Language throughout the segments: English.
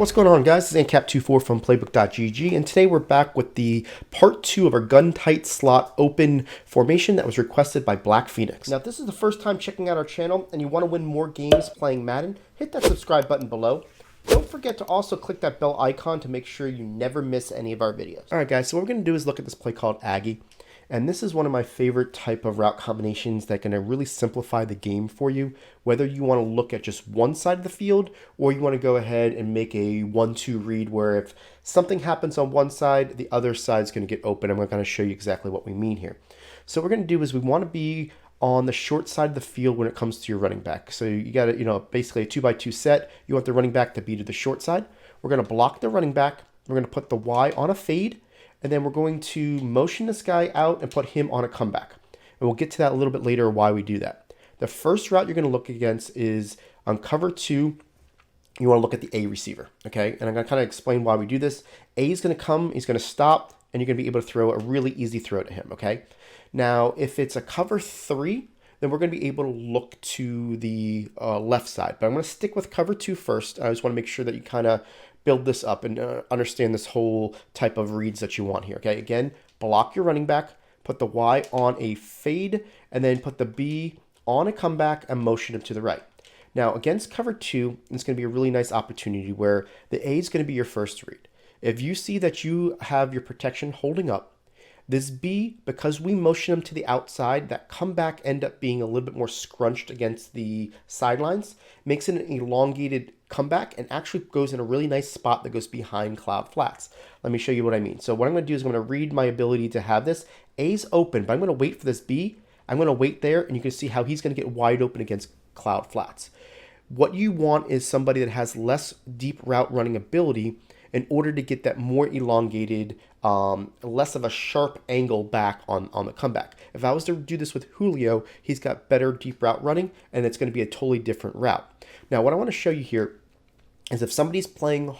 What's going on, guys? This is ANCAP24 from Playbook.gg, and today we're back with the part 2 of our gun tight slot open formation that was requested by Black Phoenix. Now, if this is the first time checking out our channel and you want to win more games playing Madden, hit that subscribe button below. Don't forget to also click that bell icon to make sure you never miss any of our videos. Alright guys, so what we're going to do is look at this play called Aggie. And this is one of my favorite type of route combinations that can really simplify the game for you. Whether you want to look at just one side of the field or you want to go ahead and make a 1-2 read where if something happens on one side, the other side is going to get open. I'm going to show you exactly what we mean here. So what we're going to do is we want to be on the short side of the field when it comes to your running back. So you got to, basically a 2x2 set. You want the running back to be to the short side. We're going to block the running back. We're going to put the Y on a fade. And then we're going to motion this guy out and put him on a comeback. And we'll get to that a little bit later why we do that. The first route you're going to look against is on cover 2. You want to look at the A receiver, okay? And I'm going to kind of explain why we do this. A is going to come, he's going to stop, and you're going to be able to throw a really easy throw to him, okay? Now, if it's a cover 3, then we're going to be able to look to the left side. But I'm going to stick with cover 2 first. I just want to make sure that you kind of build this up and understand this whole type of reads that you want here, okay? Again, block your running back, put the Y on a fade, and then put the B on a comeback and motion him to the right. Now, against cover 2, it's going to be a really nice opportunity where the A is going to be your first read. If you see that you have your protection holding up, this B, because we motion him to the outside, that comeback end up being a little bit more scrunched against the sidelines, makes it an elongated comeback and actually goes in a really nice spot that goes behind cloud flats. Let me show you what I mean. So what I'm going to do is I'm going to read my ability to have this. A's open, but I'm going to wait for this B. I'm going to wait there, and you can see how he's going to get wide open against cloud flats. What you want is somebody that has less deep route running ability in order to get that more elongated, less of a sharp angle back on the comeback. If I was to do this with Julio, he's got better deep route running, and it's going to be a totally different route. Now, what I want to show you here is if somebody's playing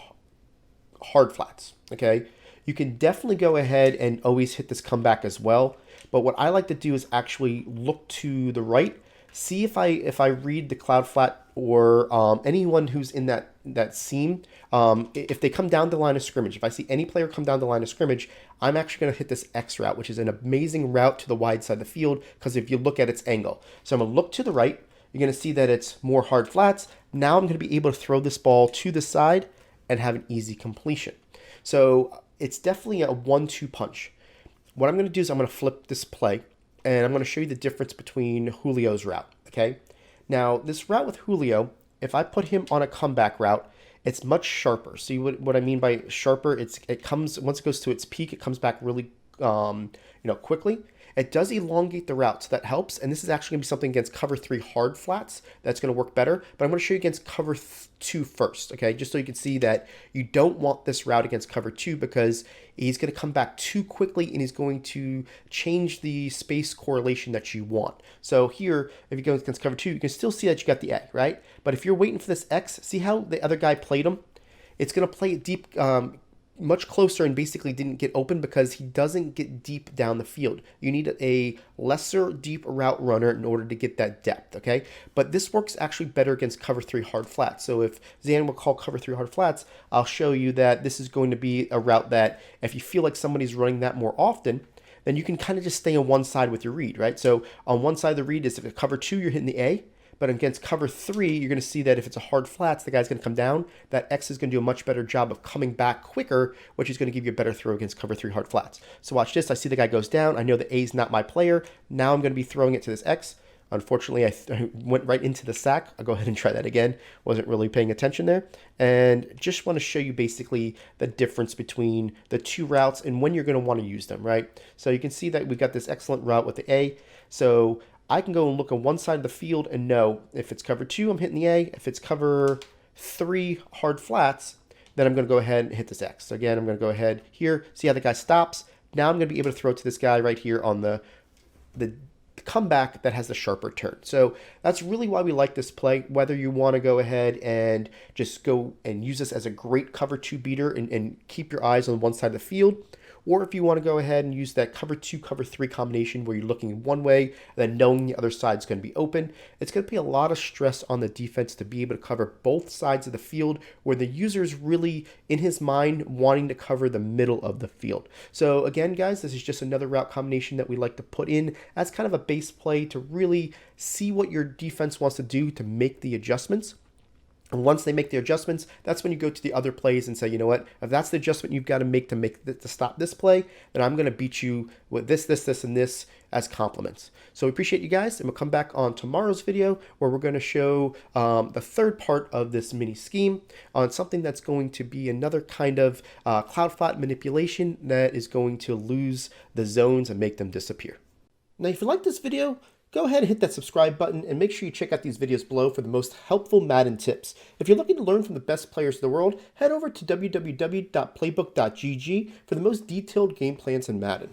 hard flats, okay, you can definitely go ahead and always hit this comeback as well. But what I like to do is actually look to the right, see if I read the cloud flat or anyone who's in that seam. If they come down the line of scrimmage, if I see any player come down the line of scrimmage, I'm actually going to hit this X route, which is an amazing route to the wide side of the field because if you look at its angle. So I'm going to look to the right. You're going to see that it's more hard flats. Now I'm going to be able to throw this ball to the side and have an easy completion. So it's definitely a 1-2 punch. What I'm going to do is I'm going to flip this play, and I'm going to show you the difference between Julio's route, okay? Now, this route with Julio, if I put him on a comeback route, it's much sharper. See what I mean by sharper? It comes, once it goes to its peak, it comes back really quickly. It does elongate the route, so that helps. And this is actually going to be something against cover 3 hard flats that's going to work better. But I'm going to show you against cover 2 first, okay? Just so you can see that you don't want this route against cover 2 because he's going to come back too quickly and he's going to change the space correlation that you want. So here, if you go against cover 2, you can still see that you got the A, right? But if you're waiting for this X, see how the other guy played him? It's going to play it deep, much closer and basically didn't get open because he doesn't get deep down the field. You need a lesser deep route runner in order to get that depth, okay? But this works actually better against cover 3 hard flats. So if Zan will call cover 3 hard flats, I'll show you that this is going to be a route that if you feel like somebody's running that more often, then you can kind of just stay on one side with your read, right? So on one side of the read is if it's cover 2, you're hitting the A. But against cover 3, you're going to see that if it's a hard flats, the guy's going to come down. That X is going to do a much better job of coming back quicker, which is going to give you a better throw against cover 3 hard flats. So watch this. I see the guy goes down. I know the A is not my player. Now I'm going to be throwing it to this X. Unfortunately, I went right into the sack. I'll go ahead and try that again. Wasn't really paying attention there. And just want to show you basically the difference between the two routes and when you're going to want to use them, right? So you can see that we've got this excellent route with the A. So I can go and look on one side of the field and know if it's cover 2, I'm hitting the A. If it's cover 3 hard flats, then I'm going to go ahead and hit this X. So again, I'm going to go ahead here, see how the guy stops. Now I'm going to be able to throw to this guy right here on the comeback that has the sharper turn. So that's really why we like this play, whether you want to go ahead and just go and use this as a great cover 2 beater and keep your eyes on one side of the field, or if you want to go ahead and use that cover 2, cover 3 combination where you're looking one way and then knowing the other side is going to be open, it's going to be a lot of stress on the defense to be able to cover both sides of the field where the user is really, in his mind, wanting to cover the middle of the field. So again, guys, this is just another route combination that we like to put in as kind of a base play to really see what your defense wants to do to make the adjustments. And once they make the adjustments, that's when you go to the other plays and say, you know what, if that's the adjustment you've got to make to stop this play, then I'm going to beat you with this, and this as compliments. So we appreciate you guys, and we'll come back on tomorrow's video where we're going to show the third part of this mini scheme on something that's going to be another kind of cloud flat manipulation that is going to lose the zones and make them disappear. Now, if you like this video, go ahead and hit that subscribe button and make sure you check out these videos below for the most helpful Madden tips. If you're looking to learn from the best players in the world, head over to www.playbook.gg for the most detailed game plans in Madden.